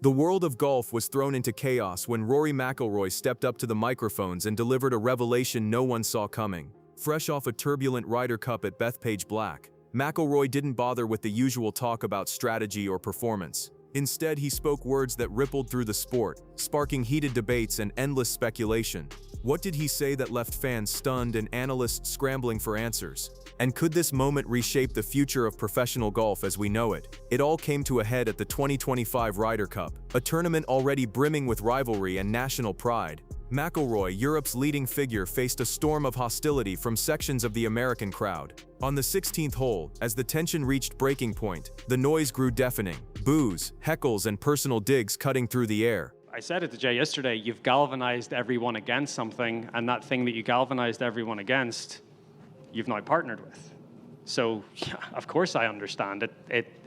The world of golf was thrown into chaos when Rory McIlroy stepped up to the microphones and delivered a revelation no one saw coming. Fresh off a turbulent Ryder Cup at Bethpage Black, McIlroy didn't bother with the usual talk about strategy or performance. Instead, he spoke words that rippled through the sport, sparking heated debates and endless speculation. What did he say that left fans stunned and analysts scrambling for answers? And could this moment reshape the future of professional golf as we know it? It all came to a head at the 2025 Ryder Cup, a tournament already brimming with rivalry and national pride. McIlroy, Europe's leading figure, faced a storm of hostility from sections of the American crowd. On the 16th hole, as the tension reached breaking point, the noise grew deafening. Boos, heckles, and personal digs cutting through the air. I said it to Jay yesterday, you've galvanized everyone against something, and that thing that you galvanized everyone against, you've now partnered with. So, yeah, of course I understand it.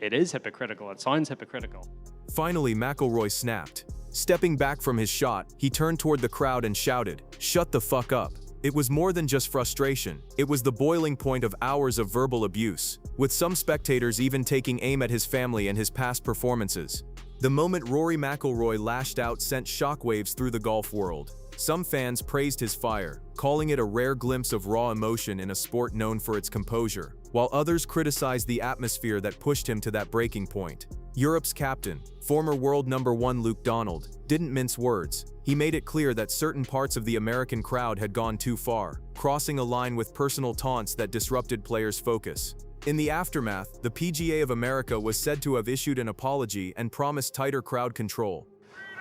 It is hypocritical. It sounds hypocritical. Finally, McIlroy snapped. Stepping back from his shot, he turned toward the crowd and shouted, "Shut the fuck up." It was more than just frustration. It was the boiling point of hours of verbal abuse, with some spectators even taking aim at his family and his past performances. The moment Rory McIlroy lashed out sent shockwaves through the golf world. Some fans praised his fire, calling it a rare glimpse of raw emotion in a sport known for its composure, while others criticized the atmosphere that pushed him to that breaking point. Europe's captain, former world number 1 Luke Donald, didn't mince words. He made it clear that certain parts of the American crowd had gone too far, crossing a line with personal taunts that disrupted players' focus. In the aftermath, the PGA of America was said to have issued an apology and promised tighter crowd control.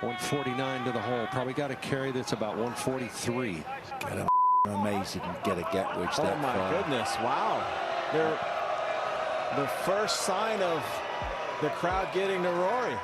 149 to the hole. Probably got to carry this about 143. Get amazing. Get a Getwich that Oh my far. goodness! Wow, they're the first sign of the crowd getting to Rory.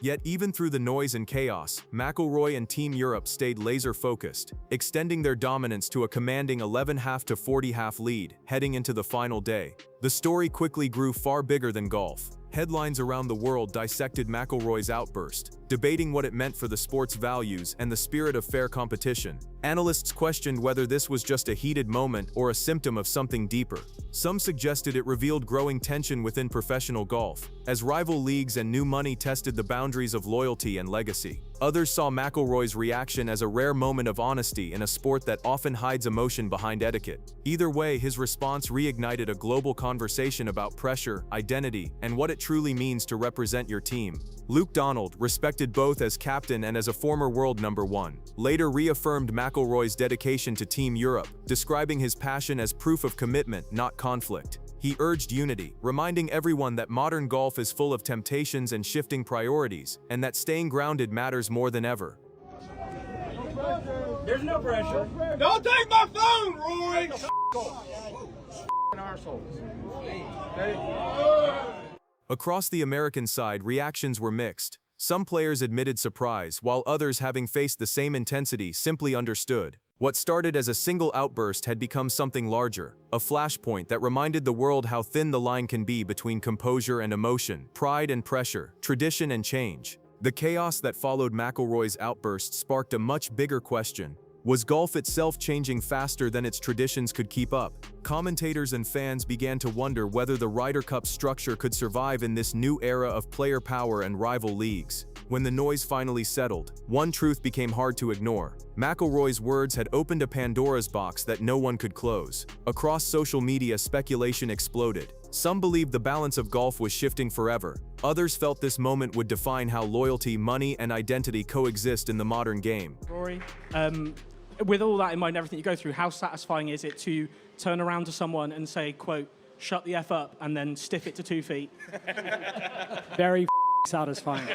Yet even through the noise and chaos, McIlroy and Team Europe stayed laser-focused, extending their dominance to a commanding 11.5 to 40.5 lead, heading into the final day. The story quickly grew far bigger than golf. Headlines around the world dissected McIlroy's outburst, debating what it meant for the sport's values and the spirit of fair competition. Analysts questioned whether this was just a heated moment or a symptom of something deeper. Some suggested it revealed growing tension within professional golf, as rival leagues and new money tested the boundaries of loyalty and legacy. Others saw McIlroy's reaction as a rare moment of honesty in a sport that often hides emotion behind etiquette. Either way, his response reignited a global conversation about pressure, identity, and what it truly means to represent your team. Luke Donald, respected both as captain and as a former world number 1, later reaffirmed McIlroy's dedication to Team Europe, describing his passion as proof of commitment, not conflict. He urged unity, reminding everyone that modern golf is full of temptations and shifting priorities, and that staying grounded matters more than ever. There's no pressure. Don't take my phone, Rory! Across the American side, reactions were mixed. Some players admitted surprise, while others, having faced the same intensity, simply understood. What started as a single outburst had become something larger, a flashpoint that reminded the world how thin the line can be between composure and emotion, pride and pressure, tradition and change. The chaos that followed McIlroy's outburst sparked a much bigger question. Was golf itself changing faster than its traditions could keep up? Commentators and fans began to wonder whether the Ryder Cup structure could survive in this new era of player power and rival leagues. When the noise finally settled, one truth became hard to ignore. McIlroy's words had opened a Pandora's box that no one could close. Across social media, speculation exploded. Some believed the balance of golf was shifting forever. Others felt this moment would define how loyalty, money, and identity coexist in the modern game. Rory, with all that in mind, everything you go through, how satisfying is it to turn around to someone and say, quote, "Shut the F up," and then stiff it to 2 feet? Very satisfying.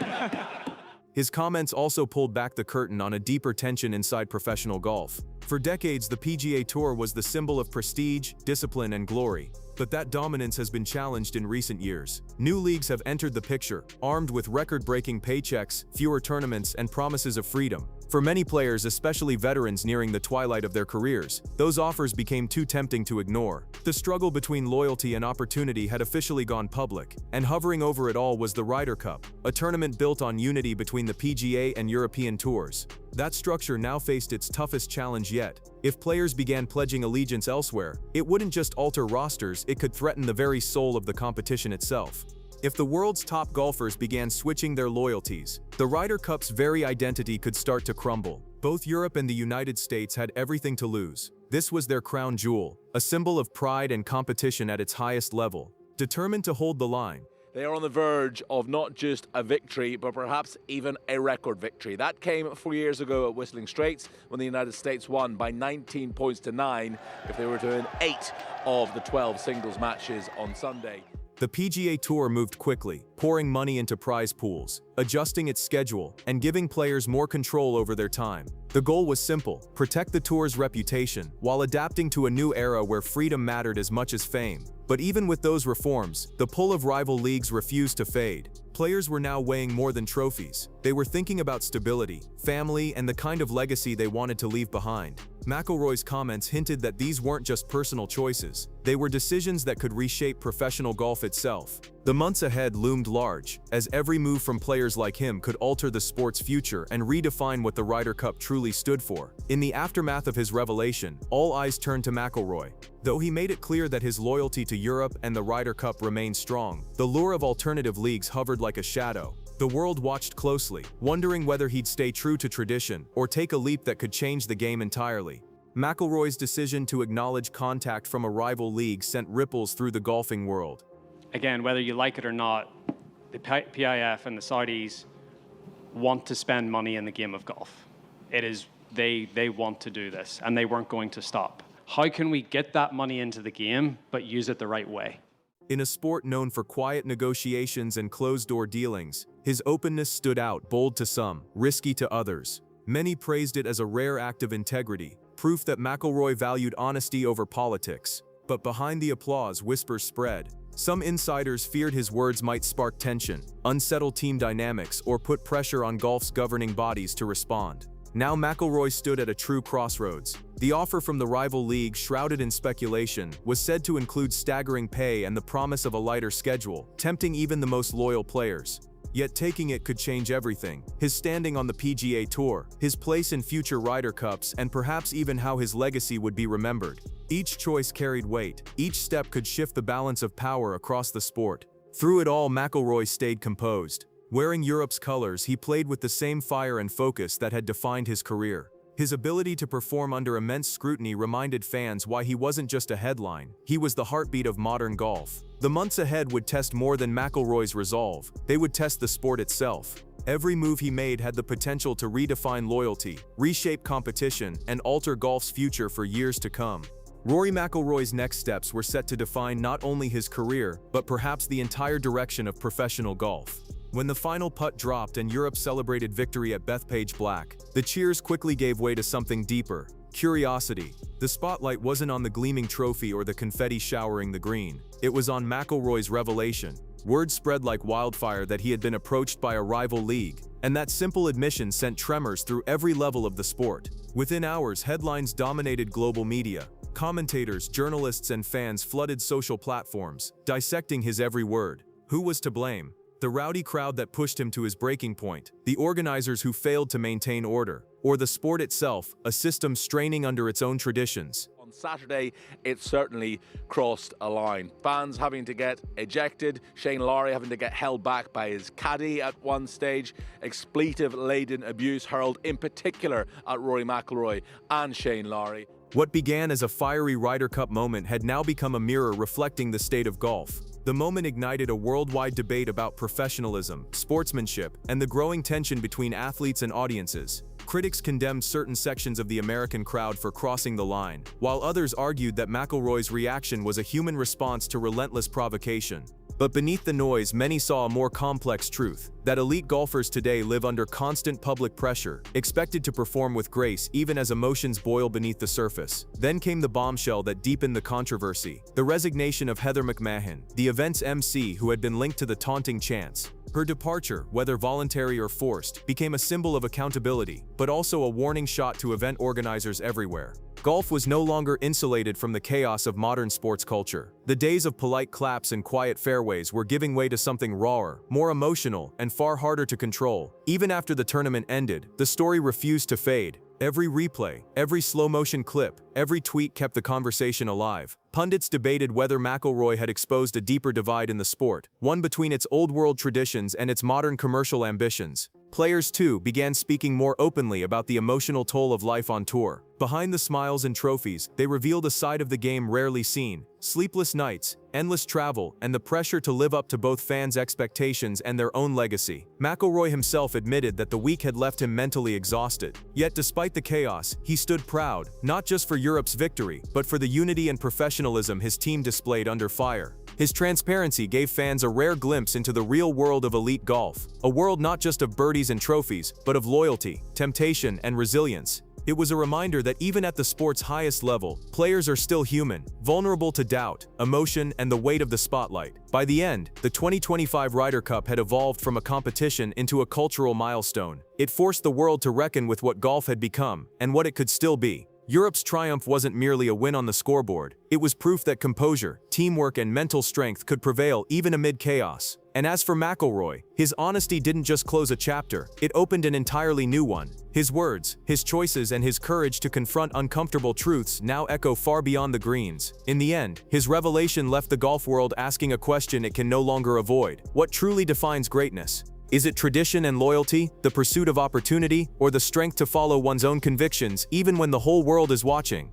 His comments also pulled back the curtain on a deeper tension inside professional golf. For decades, the PGA Tour was the symbol of prestige, discipline, and glory. But that dominance has been challenged in recent years. New leagues have entered the picture, armed with record-breaking paychecks, fewer tournaments, and promises of freedom. For many players, especially veterans nearing the twilight of their careers, those offers became too tempting to ignore. The struggle between loyalty and opportunity had officially gone public, and hovering over it all was the Ryder Cup, a tournament built on unity between the PGA and European tours. That structure now faced its toughest challenge yet. If players began pledging allegiance elsewhere, it wouldn't just alter rosters, it could threaten the very soul of the competition itself. If the world's top golfers began switching their loyalties, the Ryder Cup's very identity could start to crumble. Both Europe and the United States had everything to lose. This was their crown jewel, a symbol of pride and competition at its highest level. Determined to hold the line, they are on the verge of not just a victory, but perhaps even a record victory. That came 4 years ago at Whistling Straits when the United States won by 19 points to 9 if they were to win 8 of the 12 singles matches on Sunday. the PGA Tour moved quickly, pouring money into prize pools, adjusting its schedule, and giving players more control over their time. The goal was simple: protect the tour's reputation, while adapting to a new era where freedom mattered as much as fame. But even with those reforms, the pull of rival leagues refused to fade. Players were now weighing more than trophies. They were thinking about stability, family, and the kind of legacy they wanted to leave behind. McIlroy's comments hinted that these weren't just personal choices. They were decisions that could reshape professional golf itself. The months ahead loomed large, as every move from players like him could alter the sport's future and redefine what the Ryder Cup truly stood for. In the aftermath of his revelation, all eyes turned to McIlroy. Though he made it clear that his loyalty to Europe and the Ryder Cup remained strong, the lure of alternative leagues hovered like a shadow. The world watched closely, wondering whether he'd stay true to tradition or take a leap that could change the game entirely. McIlroy's decision to acknowledge contact from a rival league sent ripples through the golfing world. Again, whether you like it or not, the PIF and the Saudis want to spend money in the game of golf. It is, they want to do this, and they weren't going to stop. How can we get that money into the game, but use it the right way? In a sport known for quiet negotiations and closed-door dealings, his openness stood out, bold to some, risky to others. Many praised it as a rare act of integrity, proof that McIlroy valued honesty over politics. But behind the applause, whispers spread. Some insiders feared his words might spark tension, unsettle team dynamics, or put pressure on golf's governing bodies to respond. Now McIlroy stood at a true crossroads. The offer from the rival league, shrouded in speculation, was said to include staggering pay and the promise of a lighter schedule, tempting even the most loyal players. Yet taking it could change everything: his standing on the PGA Tour, his place in future Ryder Cups, and perhaps even how his legacy would be remembered. Each choice carried weight. Each step could shift the balance of power across the sport. Through it all, McIlroy stayed composed. Wearing Europe's colors, he played with the same fire and focus that had defined his career. His ability to perform under immense scrutiny reminded fans why he wasn't just a headline, he was the heartbeat of modern golf. The months ahead would test more than McIlroy's resolve. They would test the sport itself. Every move he made had the potential to redefine loyalty, reshape competition, and alter golf's future for years to come. Rory McIlroy's next steps were set to define not only his career, but perhaps the entire direction of professional golf. When the final putt dropped and Europe celebrated victory at Bethpage Black, the cheers quickly gave way to something deeper: curiosity. The spotlight wasn't on the gleaming trophy or the confetti showering the green. It was on McIlroy's revelation. Word spread like wildfire that he had been approached by a rival league, and that simple admission sent tremors through every level of the sport. Within hours, headlines dominated global media. Commentators, journalists, and fans flooded social platforms, dissecting his every word. Who was to blame? The rowdy crowd that pushed him to his breaking point, the organizers who failed to maintain order, or the sport itself, a system straining under its own traditions? On Saturday, it certainly crossed a line. Fans having to get ejected, Shane Lowry having to get held back by his caddy at one stage, expletive-laden abuse hurled in particular at Rory McIlroy and Shane Lowry. What began as a fiery Ryder Cup moment had now become a mirror reflecting the state of golf. The moment ignited a worldwide debate about professionalism, sportsmanship, and the growing tension between athletes and audiences. Critics condemned certain sections of the American crowd for crossing the line, while others argued that McIlroy's reaction was a human response to relentless provocation. But beneath the noise, many saw a more complex truth: that elite golfers today live under constant public pressure, expected to perform with grace even as emotions boil beneath the surface. Then came the bombshell that deepened the controversy: the resignation of Heather McMahon, the event's MC who had been linked to the taunting chants. Her departure, whether voluntary or forced, became a symbol of accountability, but also a warning shot to event organizers everywhere. Golf was no longer insulated from the chaos of modern sports culture. The days of polite claps and quiet fairways were giving way to something rawer, more emotional, and far harder to control. Even after the tournament ended, the story refused to fade. Every replay, every slow-motion clip, every tweet kept the conversation alive. Pundits debated whether McIlroy had exposed a deeper divide in the sport, one between its old-world traditions and its modern commercial ambitions. Players, too, began speaking more openly about the emotional toll of life on tour. Behind the smiles and trophies, they revealed a side of the game rarely seen: sleepless nights, endless travel, and the pressure to live up to both fans' expectations and their own legacy. McIlroy himself admitted that the week had left him mentally exhausted. Yet despite the chaos, he stood proud, not just for Europe's victory, but for the unity and professionalism his team displayed under fire. His transparency gave fans a rare glimpse into the real world of elite golf, a world not just of birdies and trophies, but of loyalty, temptation, and resilience. It was a reminder that even at the sport's highest level, players are still human, vulnerable to doubt, emotion, and the weight of the spotlight. By the end, the 2025 Ryder Cup had evolved from a competition into a cultural milestone. It forced the world to reckon with what golf had become, and what it could still be. Europe's triumph wasn't merely a win on the scoreboard. It was proof that composure, teamwork, and mental strength could prevail even amid chaos. And as for McIlroy, his honesty didn't just close a chapter, it opened an entirely new one. His words, his choices, and his courage to confront uncomfortable truths now echo far beyond the greens. In the end, his revelation left the golf world asking a question it can no longer avoid: what truly defines greatness? Is it tradition and loyalty, the pursuit of opportunity, or the strength to follow one's own convictions even when the whole world is watching?